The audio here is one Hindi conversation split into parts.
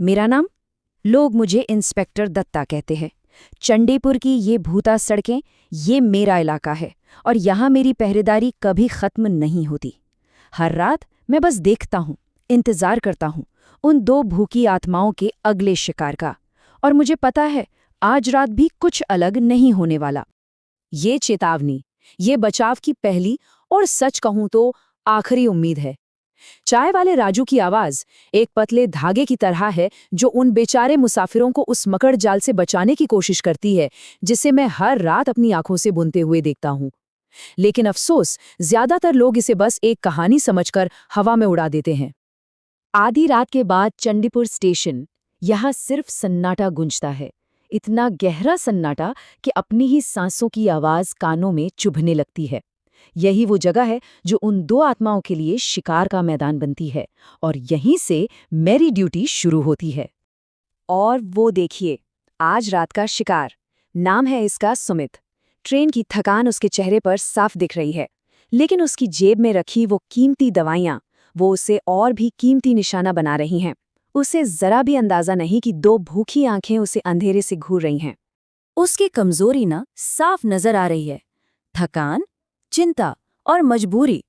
मेरा नाम? लोग मुझे इंस्पेक्टर दत्ता कहते हैं। चंडीपुर की ये भूता सड़कें, ये मेरा इलाका है और यहाँ मेरी पहरेदारी कभी खत्म नहीं होती। हर रात मैं बस देखता हूँ, इंतजार करता हूँ उन दो भूखी आत्माओं के अगले शिकार का। और मुझे पता है, आज रात भी कुछ अलग नहीं होने वाला। ये चेतावनी, ये बचाव की पहली और सच कहूं तो आखिरी उम्मीद है। चाय वाले राजू की आवाज एक पतले धागे की तरह है जो उन बेचारे मुसाफिरों को उस मकड़ जाल से बचाने की कोशिश करती है जिसे मैं हर रात अपनी आंखों से बुनते हुए देखता हूं। लेकिन अफसोस, ज्यादातर लोग इसे बस एक कहानी समझकर हवा में उड़ा देते हैं। आधी रात के बाद चंडीपुर स्टेशन, यहाँ सिर्फ सन्नाटा गूंजता है। इतना गहरा सन्नाटा कि अपनी ही सांसों की आवाज कानों में चुभने लगती है। यही वो जगह है जो उन दो आत्माओं के लिए शिकार का मैदान बनती है और यहीं से मेरी ड्यूटी शुरू होती है। और वो देखिए, आज रात का शिकार। नाम है इसका सुमित। ट्रेन की थकान उसके चेहरे पर साफ दिख रही है, लेकिन उसकी जेब में रखी वो कीमती दवाइयाँ, वो उसे और भी कीमती निशाना बना रही हैं। उसे जरा भी अंदाजा नहीं कि दो भूखी आंखें उसे अंधेरे से घूर रही हैं। उसकी कमजोरी ना साफ नजर आ रही है। थकान, चिंता और मजबूरी,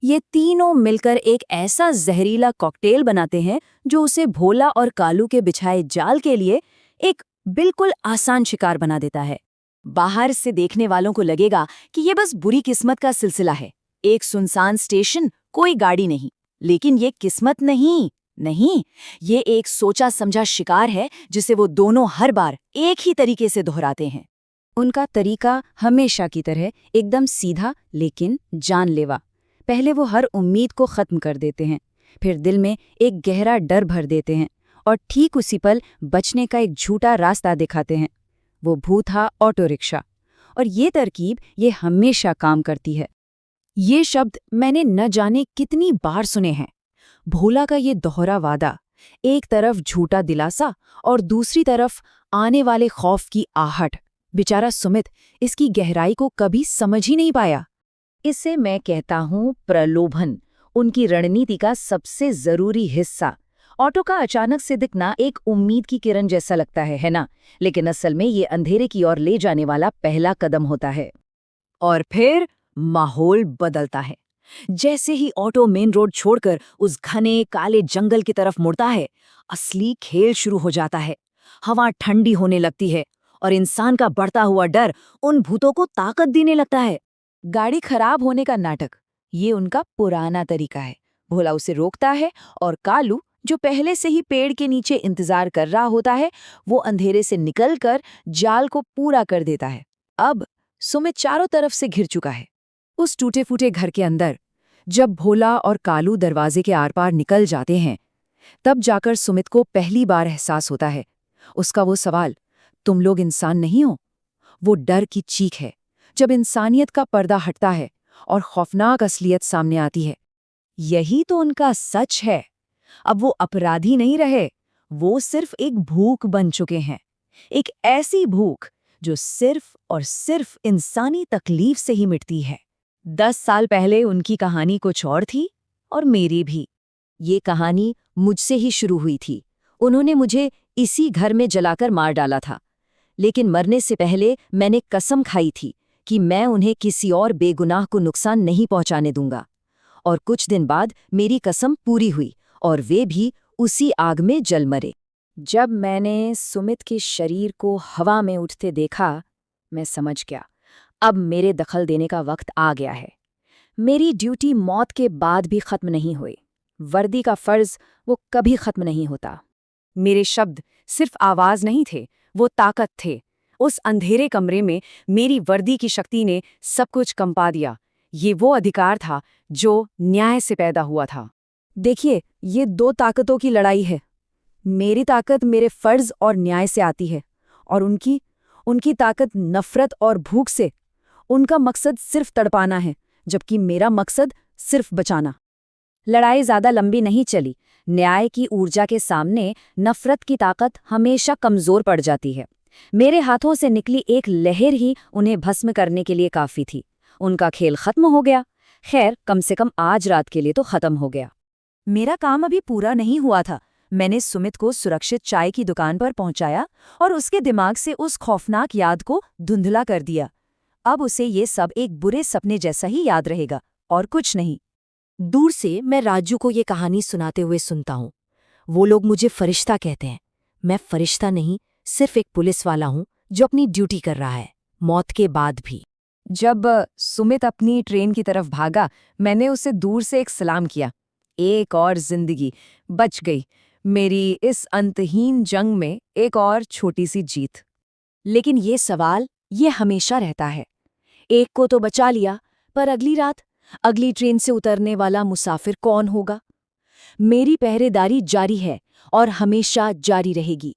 ये तीनों मिलकर एक ऐसा जहरीला कॉकटेल बनाते हैं जो उसे भोला और कालू के बिछाए जाल के लिए एक बिल्कुल आसान शिकार बना देता है। बाहर से देखने वालों को लगेगा कि ये बस बुरी किस्मत का सिलसिला है, एक सुनसान स्टेशन, कोई गाड़ी नहीं। लेकिन ये किस्मत नहीं, ये एक सोचा समझा शिकार है जिसे वो दोनों हर बार एक ही तरीके से दोहराते हैं। उनका तरीका हमेशा की तरह एकदम सीधा लेकिन जानलेवा। पहले वो हर उम्मीद को खत्म कर देते हैं, फिर दिल में एक गहरा डर भर देते हैं और ठीक उसी पल बचने का एक झूठा रास्ता दिखाते हैं। वो भूथा ऑटो रिक्शा। और ये तरकीब ये हमेशा काम करती है। ये शब्द मैंने न जाने कितनी बार सुने हैं। भोला का ये दोहरा वादा, एक तरफ झूठा दिलासा और दूसरी तरफ आने वाले खौफ की आहट। बेचारा सुमित इसकी गहराई को कभी समझ ही नहीं पाया। इसे मैं कहता हूँ प्रलोभन, उनकी रणनीति का सबसे जरूरी हिस्सा। ऑटो का अचानक से दिखना एक उम्मीद की किरण जैसा लगता है ना? लेकिन असल में ये अंधेरे की ओर ले जाने वाला पहला कदम होता है। और फिर माहौल बदलता है। जैसे ही ऑटो मेन रोड छोड़कर उस घने काले जंगल की तरफ मुड़ता है, असली खेल शुरू हो जाता है। हवा ठंडी होने लगती है और इंसान का बढ़ता हुआ डर उन भूतों को ताकत देने लगता है। गाड़ी खराब होने का नाटक, ये उनका पुराना तरीका है। भोला उसे रोकता है और कालू, जो पहले से ही पेड़ के नीचे इंतजार कर रहा होता है, वो अंधेरे से निकलकर जाल को पूरा कर देता है। अब सुमित चारों तरफ से घिर चुका है। उस टूटे फूटे घर के अंदर जब भोला और कालू दरवाजे के आर पार निकल जाते हैं, तब जाकर सुमित को पहली बार एहसास होता है। उसका वो सवाल, तुम लोग इंसान नहीं हो, वो डर की चीख है। जब इंसानियत का पर्दा हटता है और खौफनाक असलियत सामने आती है, यही तो उनका सच है। अब वो अपराधी नहीं रहे, वो सिर्फ एक भूख बन चुके हैं। एक ऐसी भूख जो सिर्फ और सिर्फ इंसानी तकलीफ से ही मिटती है। 10 साल पहले उनकी कहानी कुछ और थी और मेरी भी। ये कहानी मुझसे ही शुरू हुई थी। उन्होंने मुझे इसी घर में जलाकर मार डाला था, लेकिन मरने से पहले मैंने कसम खाई थी कि मैं उन्हें किसी और बेगुनाह को नुकसान नहीं पहुंचाने दूंगा। और कुछ दिन बाद मेरी कसम पूरी हुई और वे भी उसी आग में जल मरे। जब मैंने सुमित के शरीर को हवा में उठते देखा, मैं समझ गया, अब मेरे दखल देने का वक्त आ गया है। मेरी ड्यूटी मौत के बाद भी खत्म नहीं हुई। वर्दी का फर्ज वो कभी खत्म नहीं होता। मेरे शब्द सिर्फ आवाज नहीं थे, वो ताकत थे। उस अंधेरे कमरे में मेरी वर्दी की शक्ति ने सब कुछ कंपा दिया। ये वो अधिकार था जो न्याय से पैदा हुआ था। देखिए, ये दो ताकतों की लड़ाई है। मेरी ताकत मेरे फर्ज और न्याय से आती है, और उनकी ताकत नफरत और भूख से। उनका मकसद सिर्फ तड़पाना है, जबकि मेरा मकसद सिर्फ बचाना। लड़ाई ज्यादा लंबी नहीं चली। न्याय की ऊर्जा के सामने नफरत की ताकत हमेशा कमजोर पड़ जाती है। मेरे हाथों से निकली एक लहर ही उन्हें भस्म करने के लिए काफी थी। उनका खेल खत्म हो गया। खैर, कम से कम आज रात के लिए तो खत्म हो गया। मेरा काम अभी पूरा नहीं हुआ था। मैंने सुमित को सुरक्षित चाय की दुकान पर पहुंचाया और उसके दिमाग से उस खौफनाक याद को धुंधला कर दिया। अब उसे ये सब एक बुरे सपने जैसा ही याद रहेगा और कुछ नहीं। दूर से मैं राजू को ये कहानी सुनाते हुए सुनता हूँ। वो लोग मुझे फरिश्ता कहते हैं। मैं फरिश्ता नहीं, सिर्फ एक पुलिस वाला हूँ जो अपनी ड्यूटी कर रहा है, मौत के बाद भी। जब सुमित अपनी ट्रेन की तरफ भागा, मैंने उसे दूर से एक सलाम किया। एक और जिंदगी बच गई, मेरी इस अंतहीन जंग में एक और छोटी सी जीत। लेकिन ये सवाल ये हमेशा रहता है। एक को तो बचा लिया, पर अगली रात अगली ट्रेन से उतरने वाला मुसाफिर कौन होगा? मेरी पहरेदारी जारी है और हमेशा जारी रहेगी।